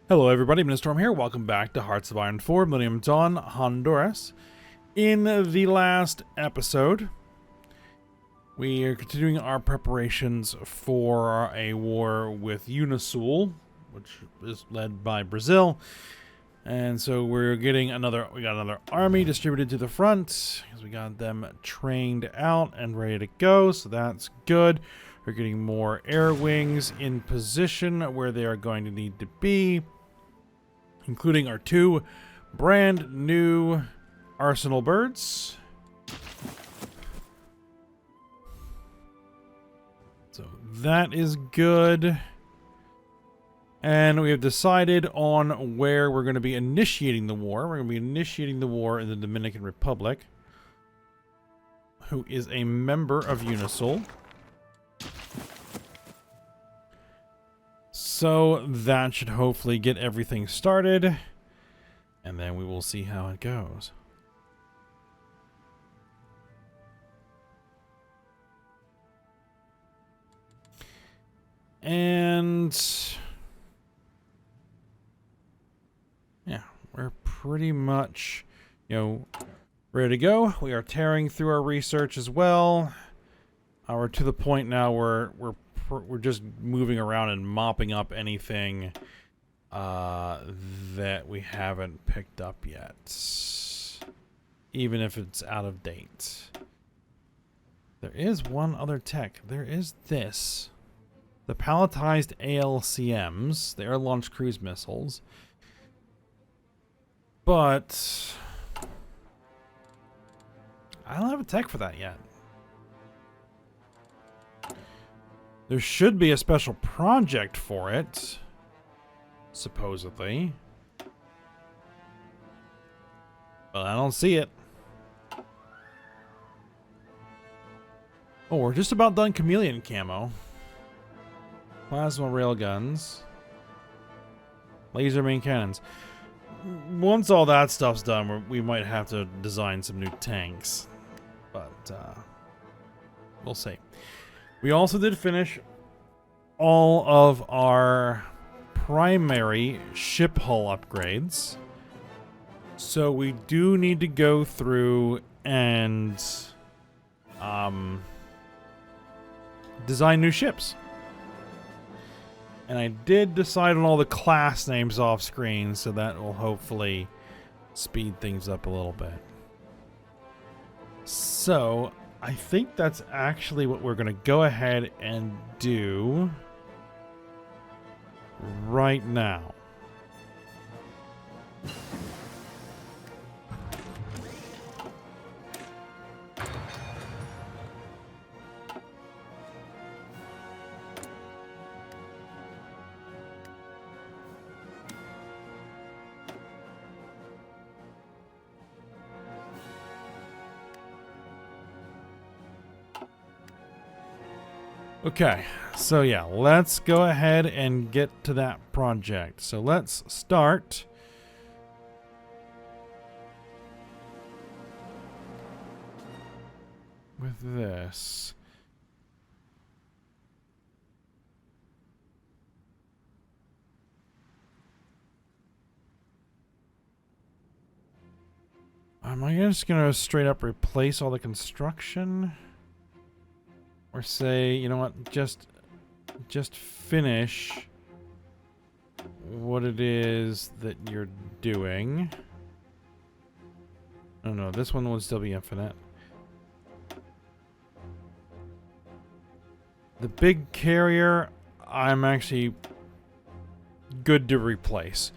Hello everybody, Storm here. Welcome back to Hearts of Iron 4, Millennium Dawn, Honduras. In the last episode, we are continuing our preparations for a war with Unisul, which is led by Brazil. And so we got another army distributed to the front, because we got them trained out and ready to go, so that's good. We're getting more air wings in position where they are going to need to be, including our two brand new arsenal birds. So that is good. And we have decided on where we're going to be initiating the war. We're going to be initiating the war in the Dominican Republic, who is a member of Unisul. So that should hopefully get everything started, and then we will see how it goes. And yeah, we're pretty much, ready to go. We are tearing through our research as well. We're to the point now where we're just moving around and mopping up anything that we haven't picked up yet, even if it's out of date. There is one other tech. There is this. The palletized ALCMs, the air-launched cruise missiles. But I don't have a tech for that yet. There should be a special project for it, supposedly. But I don't see it. Oh, we're just about done chameleon camo. Plasma railguns. Laser main cannons. Once all that stuff's done, we might have to design some new tanks. But, we'll see. We also did finish all of our primary ship hull upgrades. So we do need to go through and design new ships. And I did decide on all the class names off screen, so that will hopefully speed things up a little bit. So I think that's actually what we're going to go ahead and do right now. Okay, so yeah, let's go ahead and get to that project. So let's start with this. Am I just gonna straight up replace all the construction? Or say, you know what, just finish what it is that you're doing. Oh no, this one will still be infinite. The big carrier, I'm actually good to replace.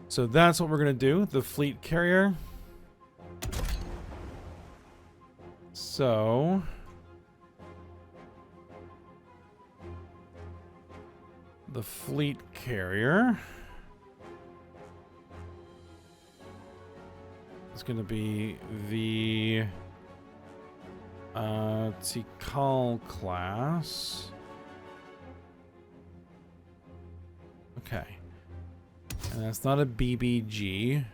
So that's what we're gonna do, the fleet carrier. So the fleet carrier is going to be the Tikal class. Okay. And that's not a BBG.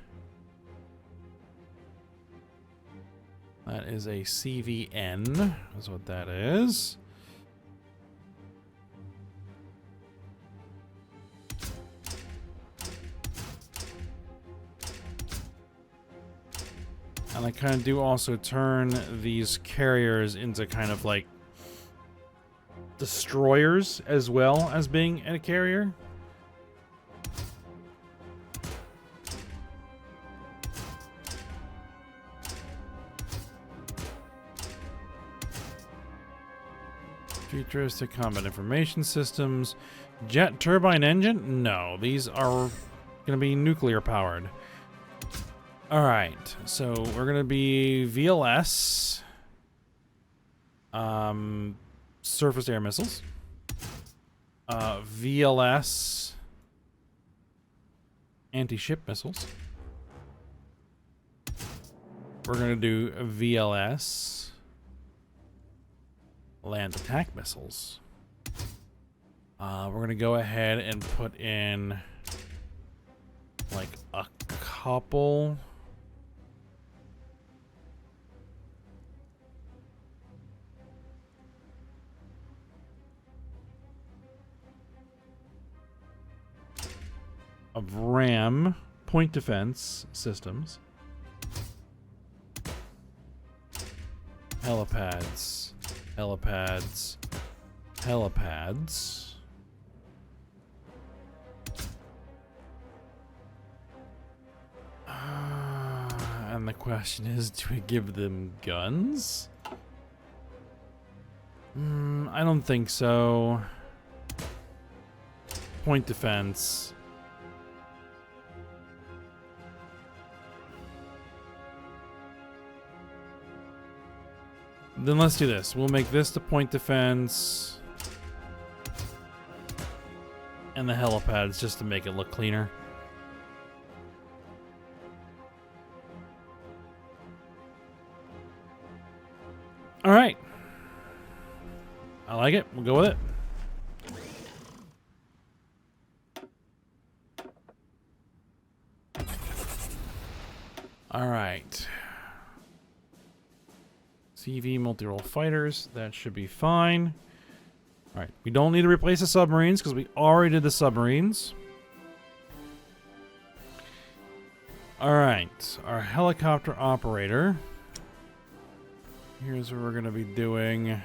That is a CVN, is what that is. And I kind of do also turn these carriers into kind of like destroyers as well as being a carrier. Futuristic combat information systems. Jet turbine engine? No, these are going to be nuclear powered. Alright, so we're going to be VLS. Surface air missiles. VLS. Anti-ship missiles. We're going to do VLS. Land attack missiles. We're going to go ahead and put in like a couple. Of RAM point defense systems. Helipads. Helipads. Helipads. And the question is, do we give them guns? I don't think so. Point defense. Then let's do this. We'll make this the point defense. And the helipads just to make it look cleaner. Alright. I like it. We'll go with it. Alright. CV multi-role fighters. That should be fine. Alright. We don't need to replace the submarines because we already did the submarines. Alright. Our helicopter operator. Here's what we're going to be doing.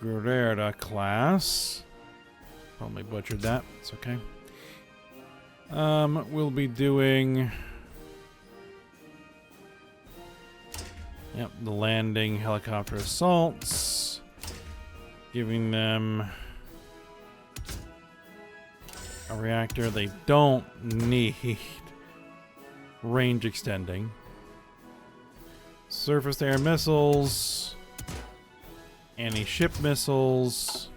Guerrera class. Probably butchered that. It's okay. We'll be doing... Yep, the landing helicopter assaults. Giving them a reactor they don't need. Range extending. Surface air missiles. Anti-ship missiles.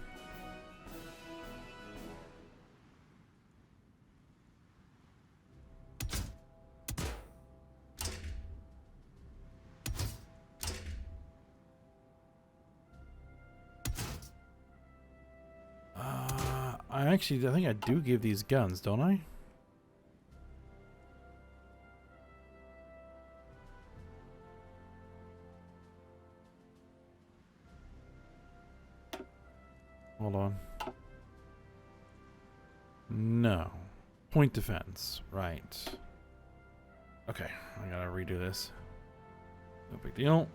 I think I do give these guns, don't I? Hold on. No. Point defense. Right. Okay. I gotta redo this. No big deal.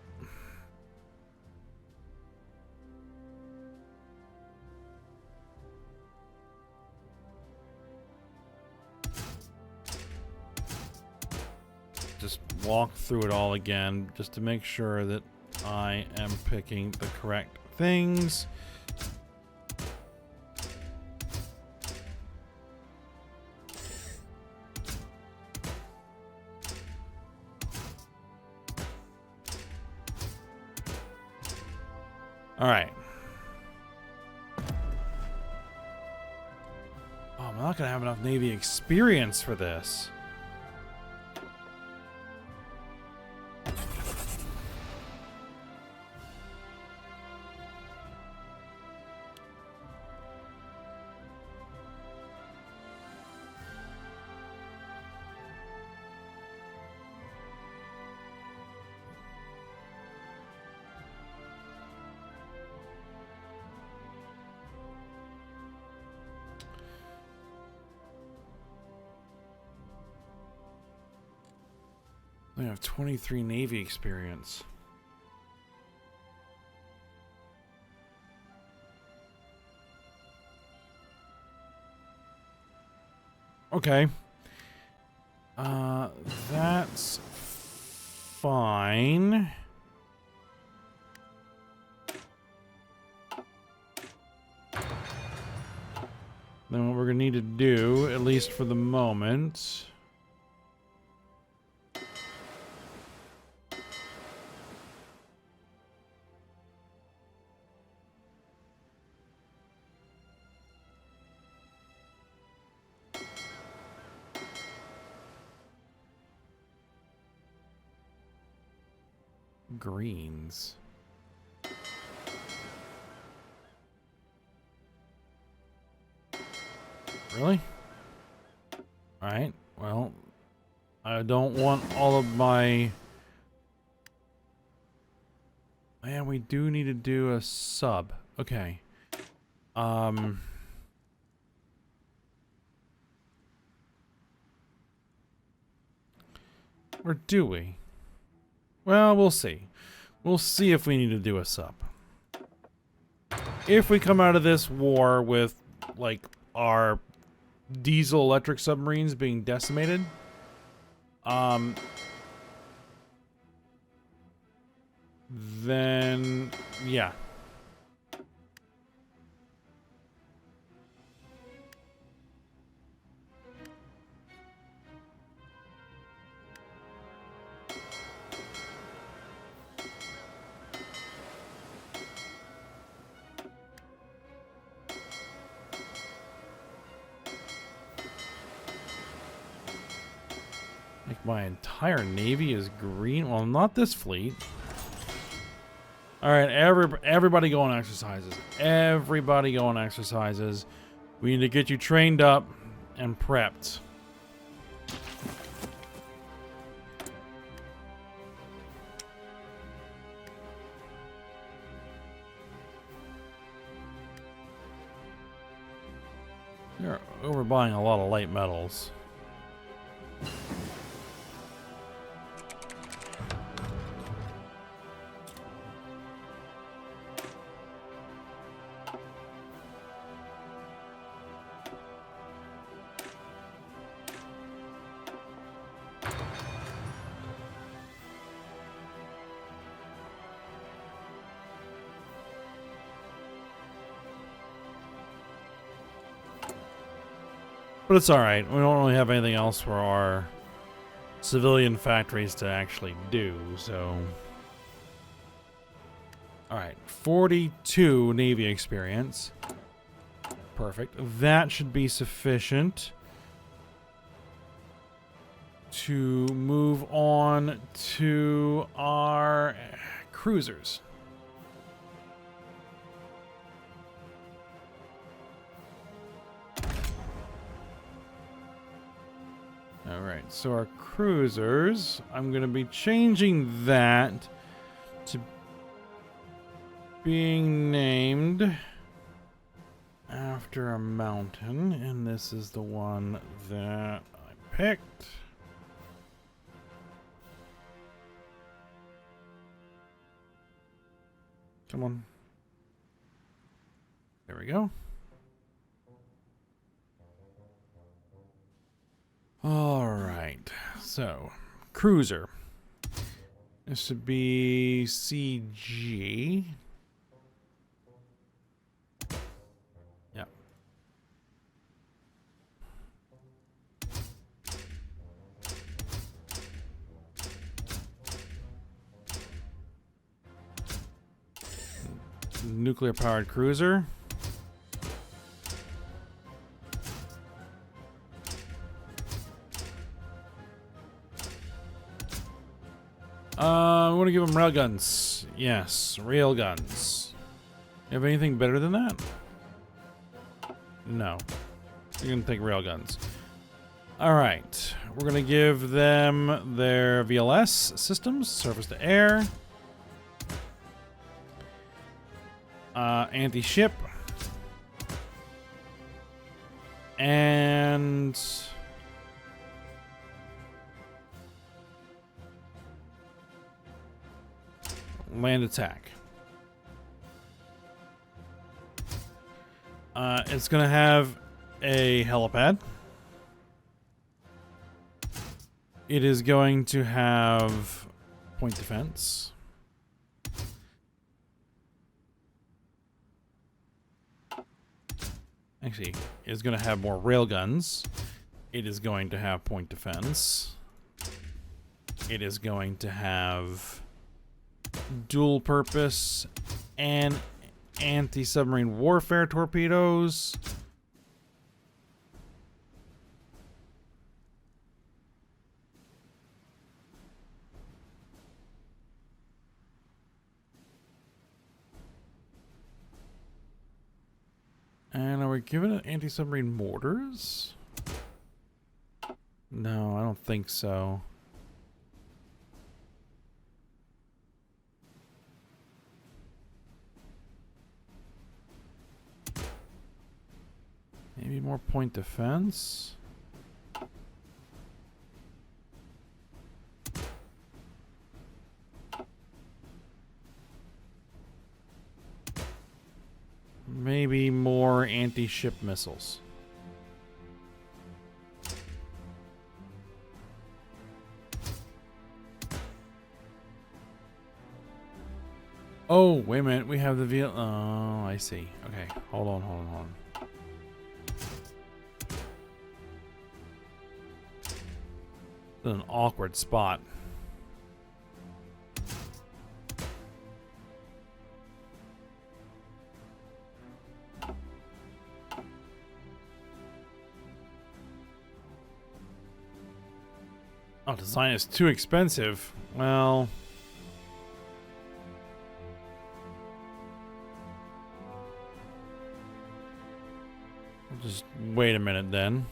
Just walk through it all again just to make sure that I am picking the correct things. All right. Oh, I'm not gonna have enough Navy experience for this. We have 23 Navy experience. Okay. That's fine. Then what we're gonna need to do, at least for the moment, greens. Really? Alright, well, I don't want all of my... Man, we do need to do a sub. Okay. Or do we? Well, we'll see. We'll see if we need to do a sub. If we come out of this war with, like, our diesel electric submarines being decimated, then, yeah. Like, my entire navy is green? Well, not this fleet. Alright, everybody go on exercises. Everybody go on exercises. We need to get you trained up and prepped. You're overbuying a lot of light metals. But it's alright. We don't really have anything else for our civilian factories to actually do, so... Alright, 42 Navy experience. Perfect. That should be sufficient to move on to our cruisers. Alright, so our cruisers, I'm going to be changing that to being named after a mountain, and this is the one that I picked. Come on. There we go. Alright, so, cruiser. This should be CG. Yep. Nuclear-powered cruiser. I want to give them railguns. Yes, railguns. You have anything better than that? No. You're going to take railguns. Alright. We're going to give them their VLS systems, surface to air. Anti-ship. And... Land attack. It's going to have a helipad. It is going to have point defense. Actually, it's going to have more railguns. It is going to have point defense. It is going to have dual purpose and anti-submarine warfare torpedoes. And are we giving it anti-submarine mortars? No, I don't think so. Maybe more point defense? Maybe more anti-ship missiles. Oh, wait a minute. We have the vehicle. Oh, I see. Okay. Hold on. This is an awkward spot. Oh, design is too expensive. Well... just wait a minute then.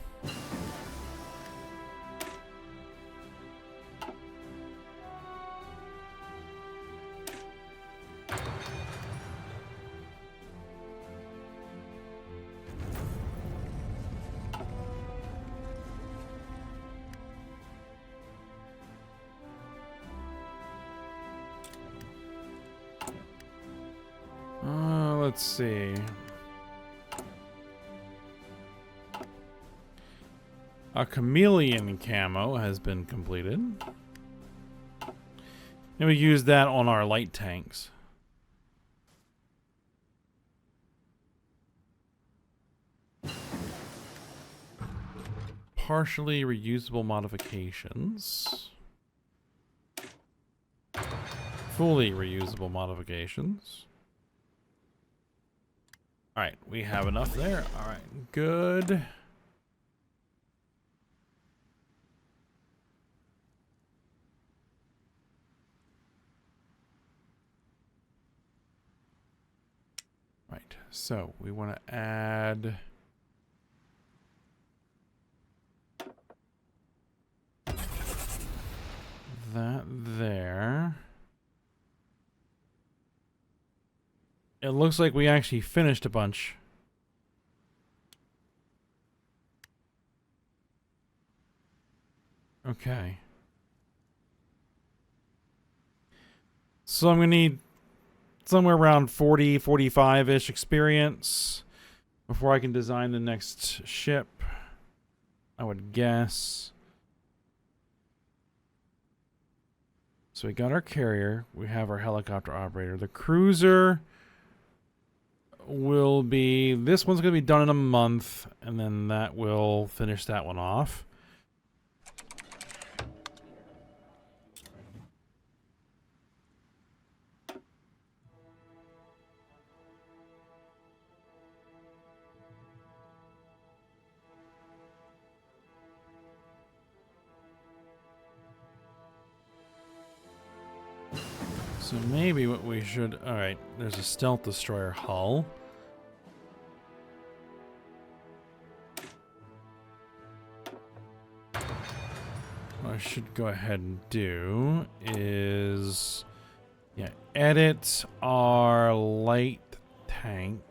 Let's see. A chameleon camo has been completed. And we use that on our light tanks. Partially reusable modifications. Fully reusable modifications. Alright, we have enough there. Alright, good. Right, so we want to add that there. It looks like we actually finished a bunch. Okay. So I'm going to need somewhere around 40, 45-ish experience before I can design the next ship, I would guess. So we got our carrier. We have our helicopter operator. The cruiser will be... this one's going to be done in a month, and then that will finish that one off. So maybe what we should... alright, there's a stealth destroyer hull. What I should go ahead and do is... yeah, edit our light tank.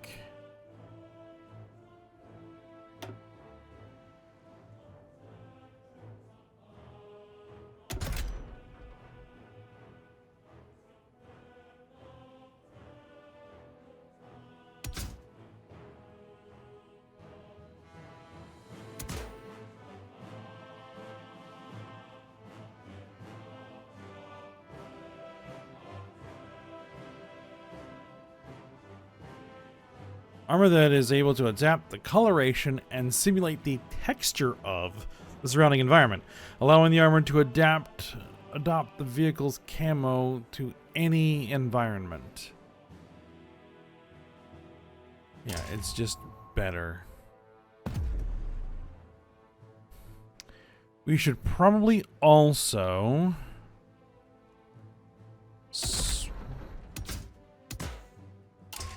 Armor that is able to adapt the coloration and simulate the texture of the surrounding environment, allowing the armor to adopt the vehicle's camo to any environment. Yeah, it's just better. We should probably also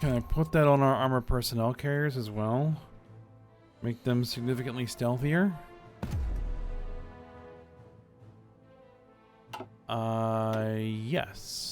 can I put that on our armored personnel carriers as well? Make them significantly stealthier? Yes.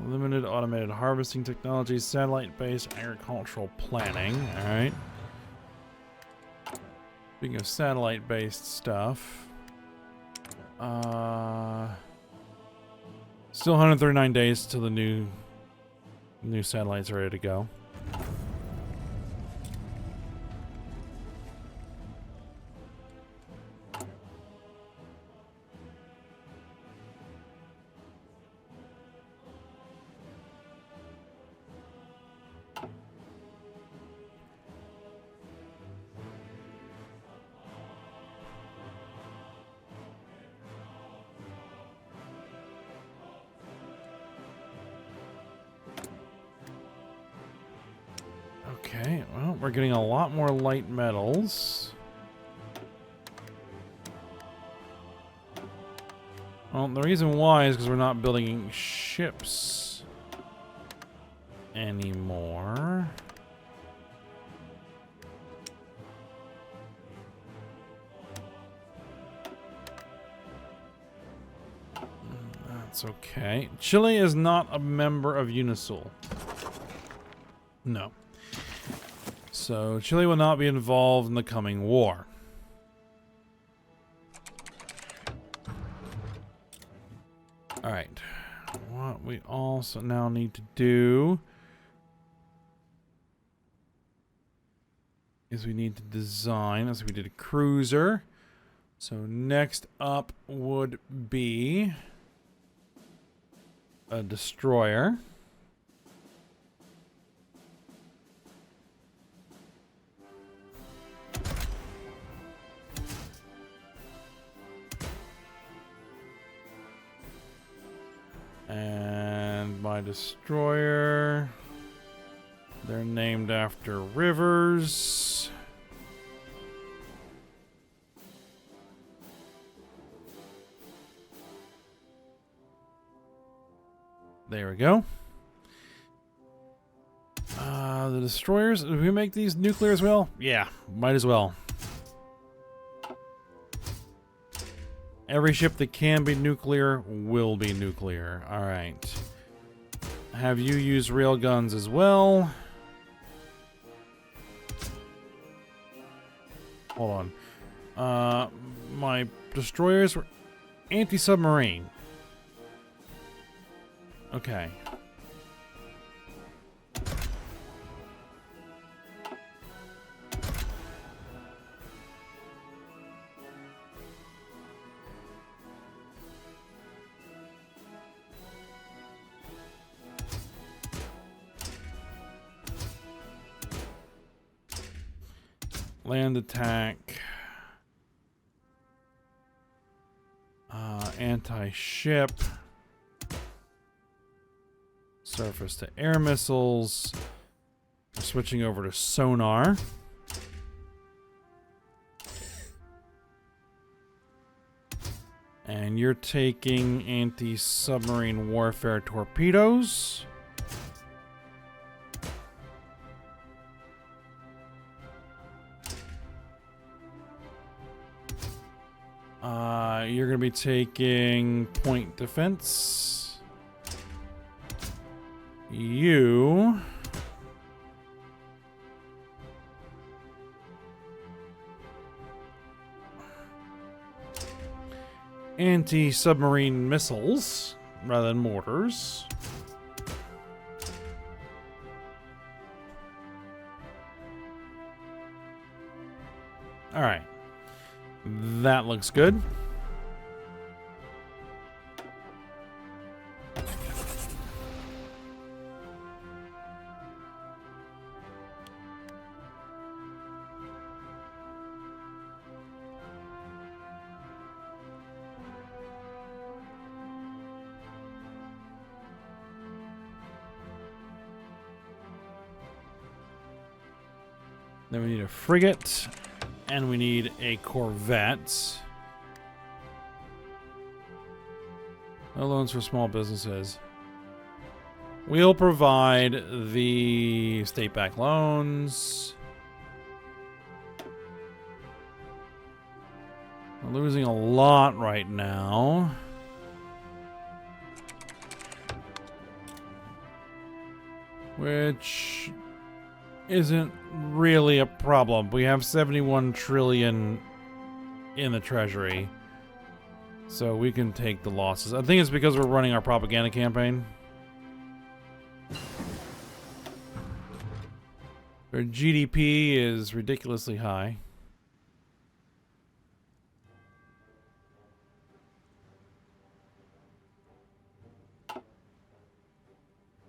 Limited automated harvesting technology, satellite-based agricultural planning. All right. Speaking of satellite-based stuff, still 139 days till the new satellites are ready to go. Okay, well, we're getting a lot more light metals. Well, the reason why is because we're not building ships anymore. That's okay. Chile is not a member of UNISOL. No. So Chile will not be involved in the coming war. Alright. What we also now need to do is we need to design, as we did a cruiser. So next up would be a destroyer. And my destroyer, they're named after rivers. There we go. The destroyers, do we make these nuclear as well? Yeah, might as well. Every ship that can be nuclear will be nuclear. Alright. Have you use railguns as well? Hold on. My destroyers were anti-submarine. Okay. Land attack. Anti-ship. Surface to air missiles. We're switching over to sonar. And you're taking anti-submarine warfare torpedoes. You're going to be taking point defense. You... anti-submarine missiles rather than mortars. Alright. That looks good. Then we need a frigate, and we need a corvette. No loans for small businesses. We'll provide the state-backed loans. We're losing a lot right now. Which isn't really a problem. We have 71 trillion in the treasury. So we can take the losses. I think it's because we're running our propaganda campaign. Our GDP is ridiculously high.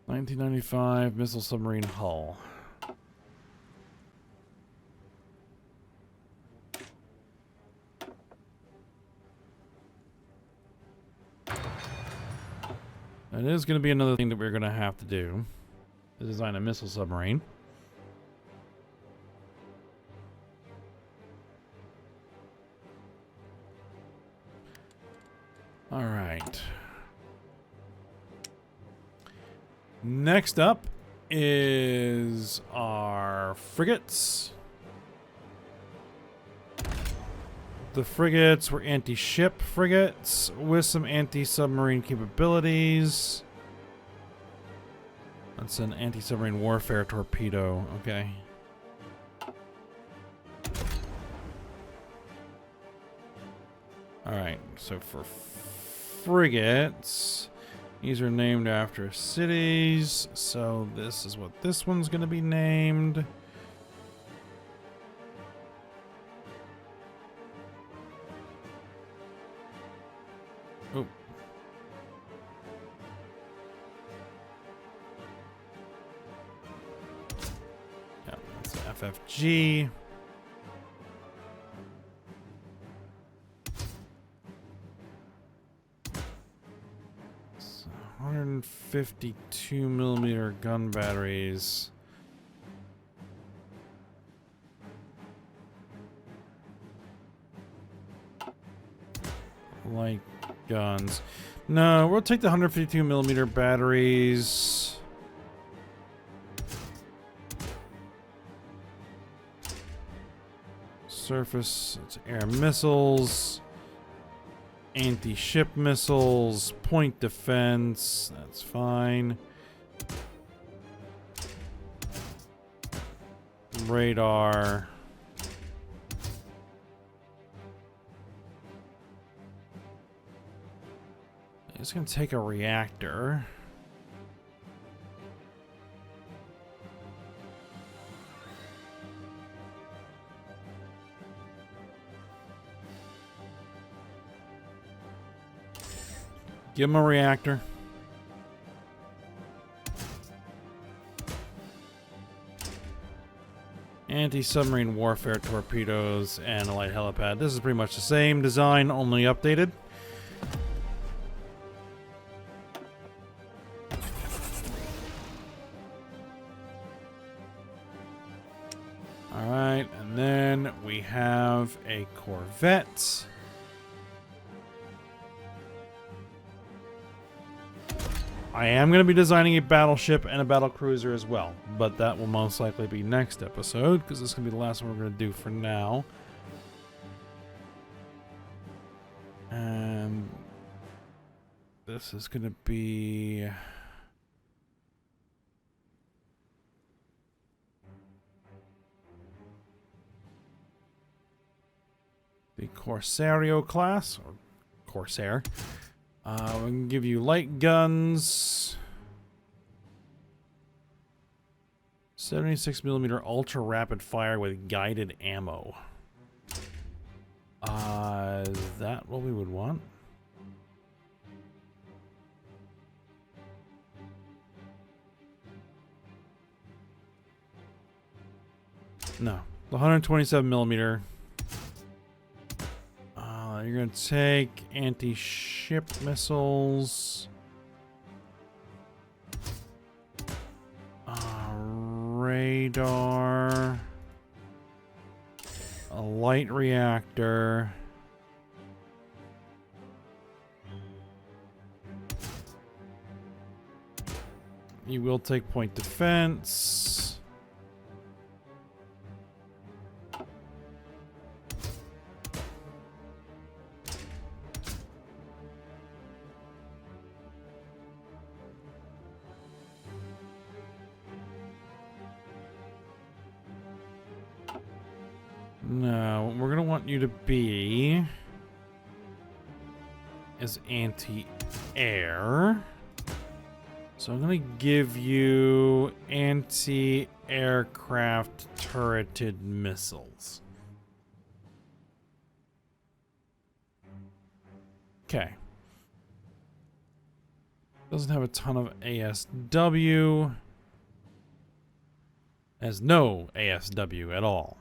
$1995 missile submarine hull. That is going to be another thing that we're going to have to do. To design a missile submarine. Alright. Next up is our frigates. The frigates were anti-ship frigates with some anti-submarine capabilities. That's an anti-submarine warfare torpedo. Okay. Alright, so for frigates, these are named after cities. So this is what this one's going to be named. Oh. Yeah, that's FFG. So 152 millimeter gun batteries. Light guns. No, we'll take the 152 millimeter batteries. Surface, it's air missiles. Anti-ship missiles. Point defense. That's fine. Radar. It's going to take a reactor. Give him a reactor. Anti-submarine warfare torpedoes and a light helipad. This is pretty much the same design, only updated. Alright, and then we have a corvette. I am going to be designing a battleship and a battle cruiser as well, but that will most likely be next episode, because this is going to be the last one we're going to do for now. And this is going to be... the Corsario class, or Corsair. We can give you light guns. 76mm ultra rapid fire with guided ammo. Is that what we would want? No. The 127mm. You're going to take anti-ship missiles. Radar. A light reactor. You will take point defense. No, what we're going to want you to be is anti-air. So I'm going to give you anti-aircraft turreted missiles. Okay. Doesn't have a ton of ASW. Has no ASW at all.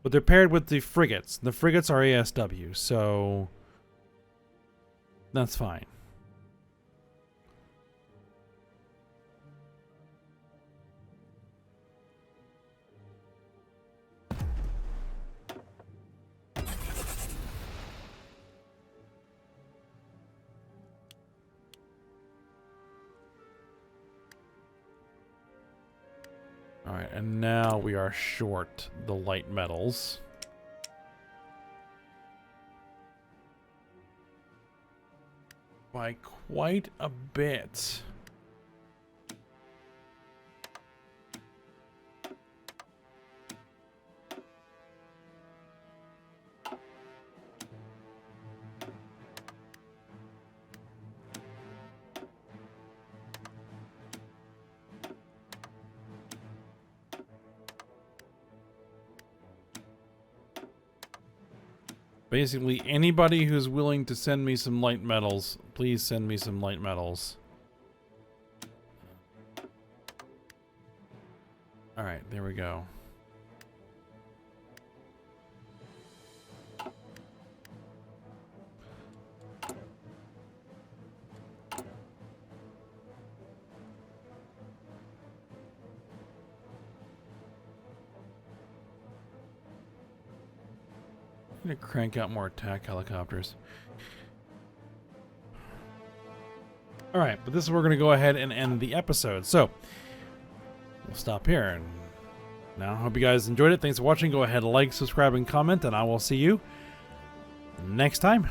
But they're paired with the frigates. The frigates are ASW, so that's fine. Alright, and now we are short the light metals. By quite a bit. Basically, anybody who's willing to send me some light metals, please send me some light metals. Alright, there we go. I'm gonna crank out more attack helicopters. Alright, but this is where we're gonna go ahead and end the episode. So, we'll stop here. And now, I hope you guys enjoyed it. Thanks for watching. Go ahead, like, subscribe, and comment, and I will see you next time.